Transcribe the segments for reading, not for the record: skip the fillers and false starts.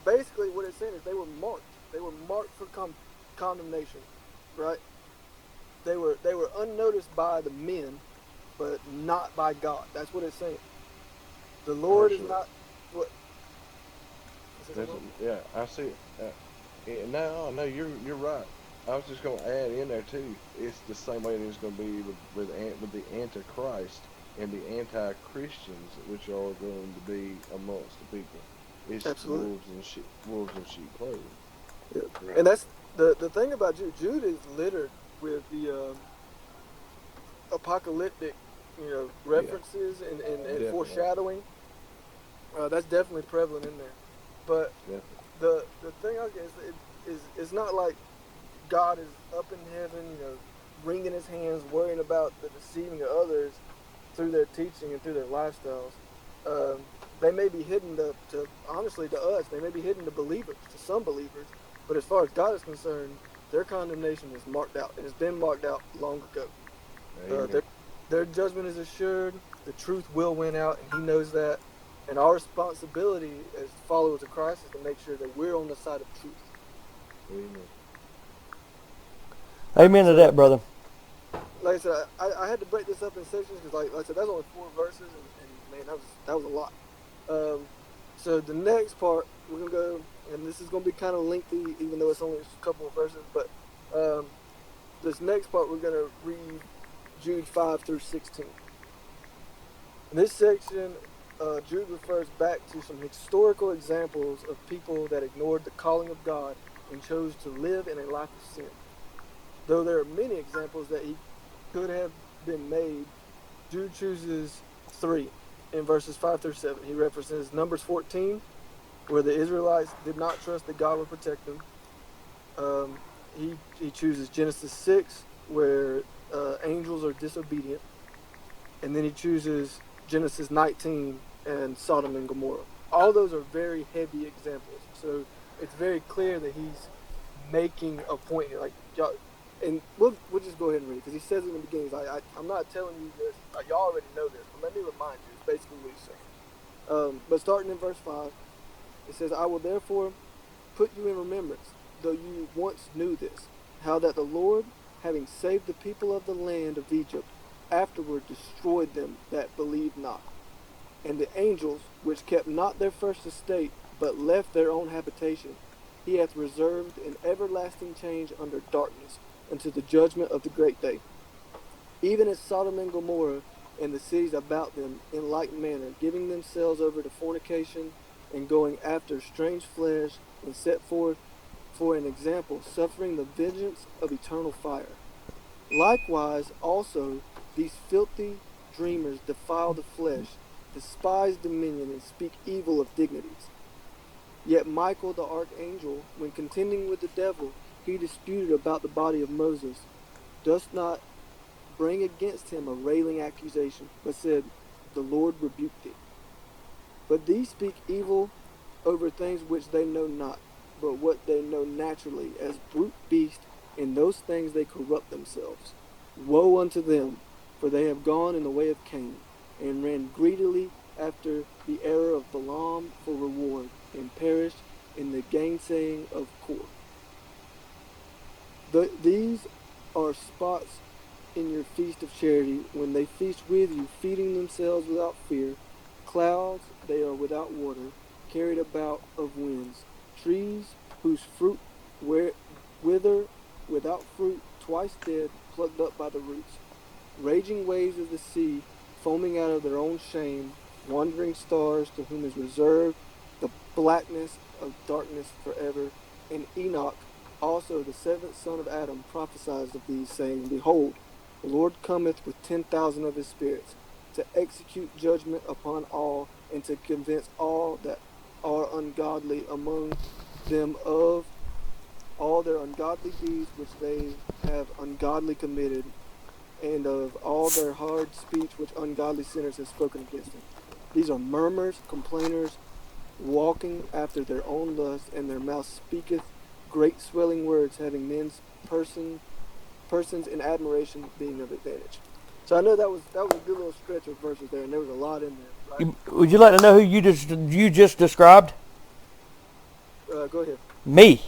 basically what it's saying is they were marked. They were marked for condemnation, right? They were unnoticed by the men, but not by God. That's what it's saying. The Lord is Hershel. not what. Is this That's, wrong? yeah, I see. Yeah, no, you're right. I was just going to add in there too. It's the same way it is going to be with the Antichrist and the anti-Christians, which are going to be amongst the people. It's Absolutely. wolves in sheep clothing. Yeah. And Correct. that's the thing about Jude. Jude is littered with the apocalyptic, Yeah, references and definitely, foreshadowing. That's definitely prevalent in there. But definitely. the thing I guess is it's not like God is up in heaven, wringing his hands, worrying about the deceiving of others through their teaching and through their lifestyles. They may be hidden to honestly to us. They may be hidden to believers, to some believers. But as far as God is concerned, their condemnation is marked out. It has been marked out long ago. Uh, Amen. their their judgment is assured. The truth will win out, and He knows that. And our responsibility as followers of Christ is to make sure that we're on the side of truth. Amen. Amen to So, that, brother. like I said, I had to break this up in sections because, like I said, that's only 4 verses, and man, that was a lot. Um, so the next part we're gonna go, and this is gonna be kind of lengthy, even though it's only a couple of verses. But um, this next part we're gonna read Jude 5 through 16. In this section, Jude refers back to some historical examples of people that ignored the calling of God and chose to live in a life of sin. Though there are many examples that he could have been made, Jude chooses three in verses 5 through 7. He references Numbers 14, where the Israelites did not trust that God would protect them. He chooses Genesis 6, where angels are disobedient, and then he chooses Genesis 19 and Sodom and Gomorrah. All those are very heavy examples, so it's very clear that he's making a point here. Like y'all, and we'll just go ahead and read it because he says it in the beginning. I'm not telling you this. Y'all already know this, but let me remind you. It's basically what he's saying. But starting in verse 5, it says, "I will therefore put you in remembrance, though you once knew this, how that the Lord, having saved the people of the land of Egypt, afterward destroyed them that believed not. And the angels, which kept not their first estate, but left their own habitation, he hath reserved in everlasting change under darkness, unto the judgment of the great day. Even as Sodom and Gomorrah and the cities about them in like manner, giving themselves over to fornication, and going after strange flesh, and set forth for an example, suffering the vengeance of eternal fire. Likewise also these filthy dreamers defile the flesh, despise dominion, and speak evil of dignities. Yet Michael the archangel, when contending with the devil, he disputed about the body of Moses, dost not bring against him a railing accusation, but said, The Lord rebuke thee. But these speak evil over things which they know not, but what they know naturally, as brute beasts, in those things they corrupt themselves. Woe unto them, for they have gone in the way of Cain, and ran greedily after the error of Balaam for reward, and perished in the gainsaying of Kor. These are spots in your feast of charity, when they feast with you, feeding themselves without fear. Clouds, they are without water, carried about of winds. Trees whose fruit wither, without fruit, twice dead, plucked up by the roots. Raging waves of the sea, foaming out of their own shame. Wandering stars, to whom is reserved the blackness of darkness forever. And Enoch, also the seventh son of Adam, prophesied of these, saying, Behold, the Lord cometh with 10,000 of his spirits, to execute judgment upon all, and to convince all that are ungodly among them of all their ungodly deeds which they have ungodly committed, and of all their hard speech which ungodly sinners have spoken against him. These are murmurers, complainers, walking after their own lust, and their mouth speaketh great swelling words, having persons in admiration being of advantage. So I know that was a good little stretch of verses there, and there was a lot in there, right? Would you like to know who you just described? Go ahead. Me.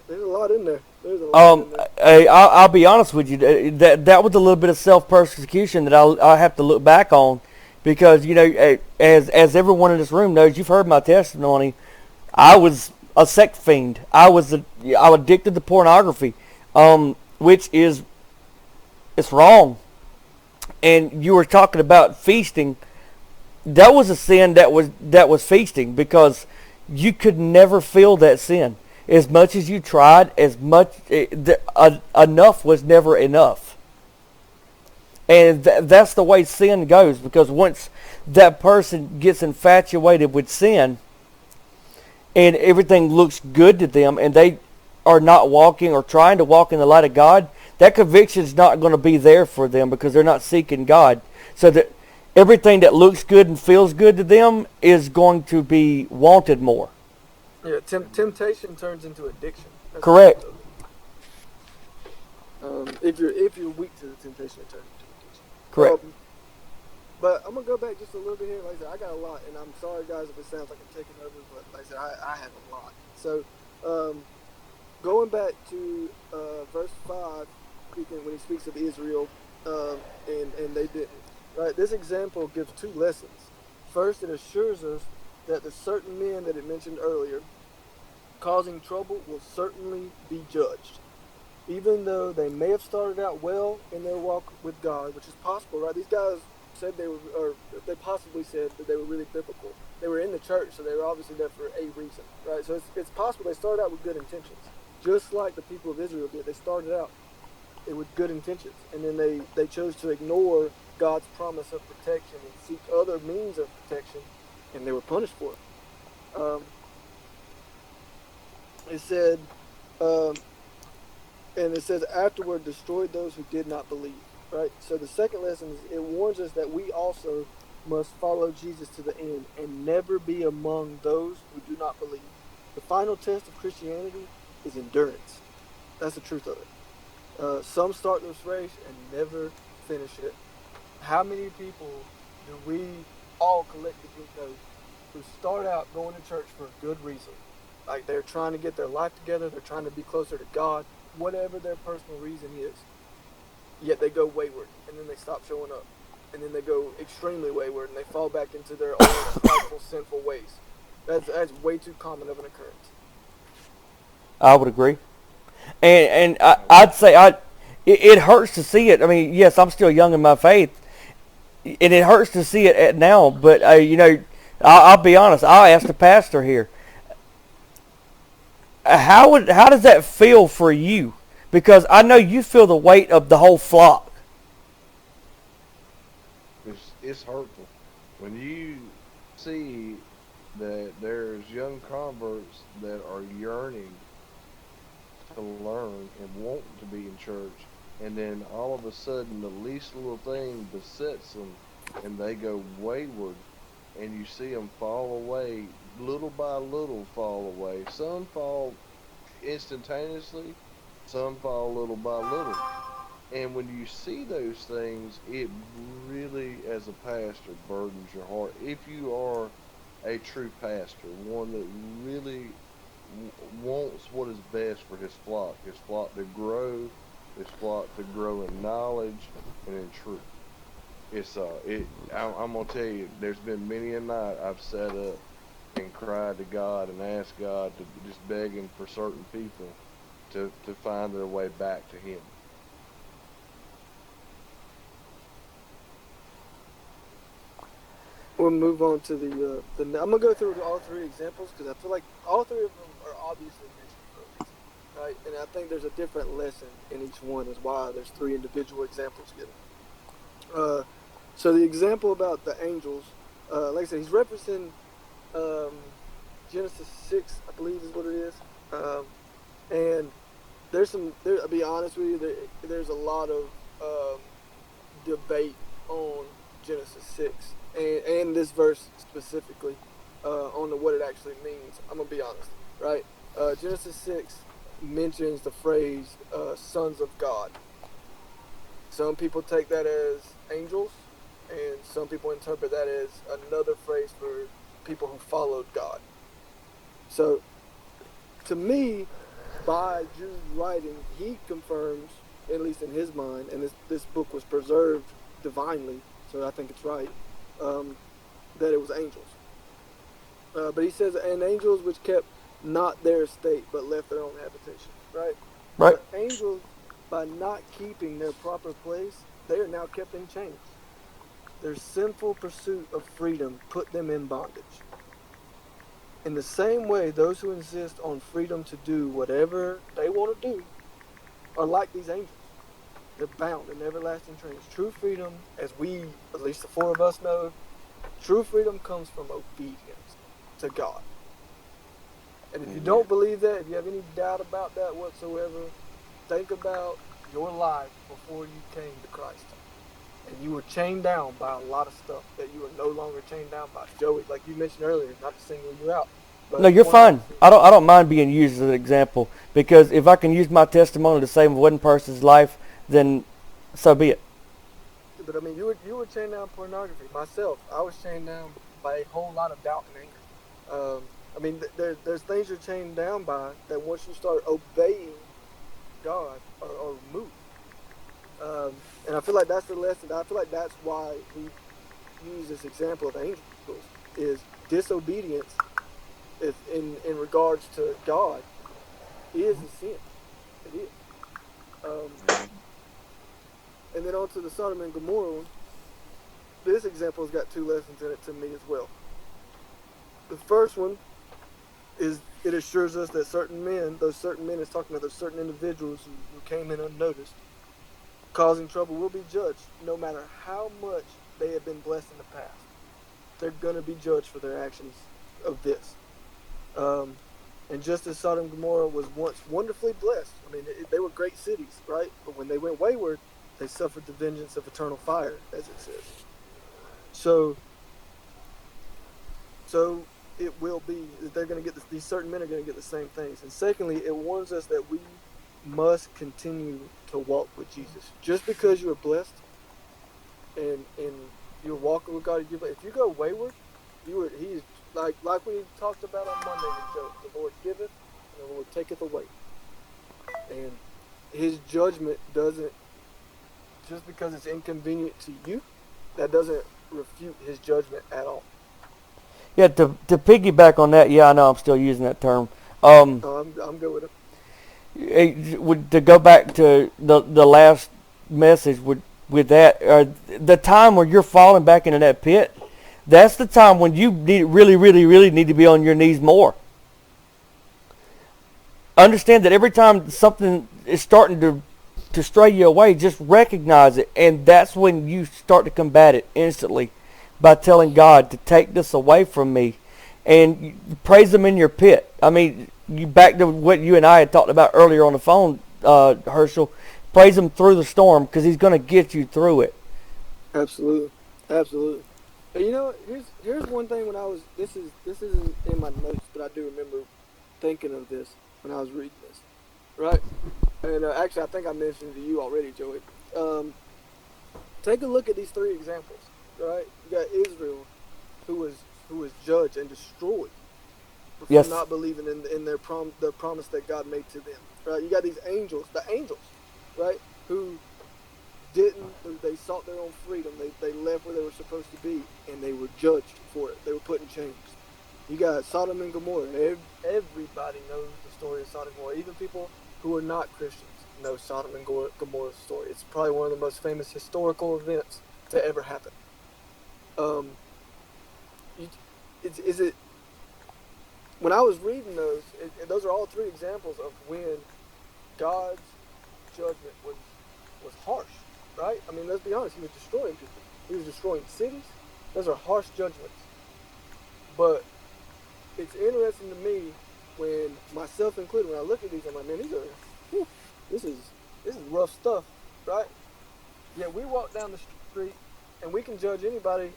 There's a lot in there. There's a lot in there. I'll be honest with you. That was a little bit of self persecution that I have to look back on, because as everyone in this room knows, you've heard my testimony. I was a sex fiend. I was addicted to pornography, which is it's wrong. And you were talking about feasting. That was a sin that was feasting, because you could never feel that sin. As much as you tried, enough was never enough. And that's the way sin goes, because once that person gets infatuated with sin and everything looks good to them, and they are not walking or trying to walk in the light of God, that conviction is not going to be there for them, because they're not seeking God. So that everything that looks good and feels good to them is going to be wanted more. Yeah, temptation turns into addiction. That's Correct. If you're weak to the temptation, it turns into addiction. Correct. But I'm gonna go back just a little bit here. Like I said, I got a lot, and I'm sorry, guys, if it sounds like I'm taking over, but like I said, I have a lot. So, going back to verse 5, when he speaks of Israel, and they didn't. Right. This example gives two lessons. First, it assures us that the certain men that it mentioned earlier, causing trouble, will certainly be judged. Even though they may have started out well in their walk with God, which is possible, right? These guys said they possibly said that they were really biblical. They were in the church, so they were obviously there for a reason, right? So it's possible they started out with good intentions, just like the people of Israel did. They started out with good intentions, and then they chose to ignore God's promise of protection and seek other means of protection, and they were punished for it. It said, and it says, afterward destroyed those who did not believe. Right? So the second lesson is, it warns us that we also must follow Jesus to the end and never be among those who do not believe. The final test of Christianity is endurance. That's the truth of it. Some start this race and never finish it. How many people do we all collectively know who start out going to church for a good reason? Like they're trying to get their life together, they're trying to be closer to God, whatever their personal reason is. Yet they go wayward, and then they stop showing up. And then they go extremely wayward, and they fall back into their own spiteful, sinful ways. That's way too common of an occurrence. I would agree. And I'd say it hurts to see it. I mean, yes, I'm still young in my faith, and it hurts to see it now. But I'll be honest. I'll ask the pastor here. How does that feel for you? Because I know you feel the weight of the whole flock. It's hurtful when you see that there's young converts that are yearning to learn and want to be in church, and then all of a sudden the least little thing besets them, and they go wayward, and you see them fall away, little by little fall away. Some fall instantaneously, some fall little by little. And when you see those things, it really, as a pastor, burdens your heart. If you are a true pastor, one that really wants what is best for his flock to grow, his flock to grow in knowledge and in truth. I'm gonna tell you, there's been many a night I've sat up and cried to God and asked God to just beg Him for certain people to find their way back to Him. We'll move on to the I'm gonna go through all three examples because I feel like all three of them are obviously mentioned for a reason, right? And I think there's a different lesson in each one, is why there's three individual examples given. So the example about the angels, like I said, he's referencing Genesis 6, I believe is what it is. And I'll be honest with you, there's a lot of debate on Genesis 6 and this verse specifically on what it actually means. I'm going to be honest, right? Genesis 6 mentions the phrase sons of God. Some people take that as angels, and some people interpret that as another phrase for people who followed God. So, to me, by Jude writing, he confirms, at least in his mind, and this book was preserved divinely, so I think it's right, that it was angels. But he says, and angels which kept not their estate, but left their own habitation, right? Right. The angels, by not keeping their proper place, they are now kept in chains. Their sinful pursuit of freedom put them in bondage. In the same way, those who insist on freedom to do whatever they want to do are like these angels. They're bound in everlasting chains. True freedom, as we, at least the four of us know, true freedom comes from obedience to God. And if you don't believe that, if you have any doubt about that whatsoever, think about your life before you came to Christ. And you were chained down by a lot of stuff that you are no longer chained down by. Joey, like you mentioned earlier, not to single you out. But No, you're fine. I don't mind being used as an example, because if I can use my testimony to save one person's life, then so be it. But I mean, you were chained down pornography. Myself, I was chained down by a whole lot of doubt and anger. I mean, there's things you're chained down by that once you start obeying God are removed. And I feel like that's the lesson. I feel like that's why we use this example of angels, is disobedience is in regards to God is a sin. It is. And then on to the Sodom and Gomorrah one. This example's got two lessons in it to me as well. The first one is it assures us that certain men, those certain men is talking about those certain individuals who came in unnoticed, causing trouble, will be judged no matter how much they have been blessed in the past. They're going to be judged for their actions of this. And just as Sodom and Gomorrah was once wonderfully blessed, I mean, they were great cities, right? But when they went wayward, they suffered the vengeance of eternal fire, as it says. So it will be, they're going to get these certain men are going to get the same things. And secondly, it warns us that we must continue to walk with Jesus. Just because you are blessed and you're walking with God, if you go wayward, he's like we talked about on Monday with Joe. The Lord giveth and the Lord taketh away. And his judgment doesn't, just because it's inconvenient to you, that doesn't refute his judgment at all. Yeah, to piggyback on that, yeah, I know I'm still using that term. I'm good with it. To go back to the last message with that, the time where you're falling back into that pit, that's the time when you really need to be on your knees more. Understand that every time something is starting to stray you away, just recognize it, and that's when you start to combat it instantly by telling God to take this away from me, and you praise him in your pit. I mean, you back to what you and I had talked about earlier on the phone, Hershel. Praise him through the storm, because he's going to get you through it. Absolutely. But you know, here's one thing when I was, this isn't in my notes, but I do remember thinking of this when I was reading this, right? And actually, I think I mentioned to you already, Joey. Take a look at these three examples, right? You got Israel, who was judged and destroyed for not believing in the promise that God made to them, right? You got these angels, right, who they sought their own freedom. They left where they were supposed to be, and they were judged for it. They were put in chains. You got Sodom and Gomorrah. Everybody knows the story of Sodom and Gomorrah. Even people who are not Christians know Sodom and Gomorrah's story. It's probably one of the most famous historical events to ever happen. When I was reading those are all three examples of when God's judgment was harsh, right? I mean, let's be honest. He was destroying people. He was destroying cities. Those are harsh judgments. But it's interesting to me, when myself included, when I look at these, I'm like, man, this is rough stuff, right? Yeah, we walk down the street and we can judge anybody,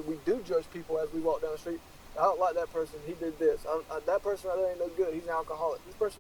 we do judge people as we walk down the street. I don't like that person. He did this. That person right there ain't no good. He's an alcoholic. This person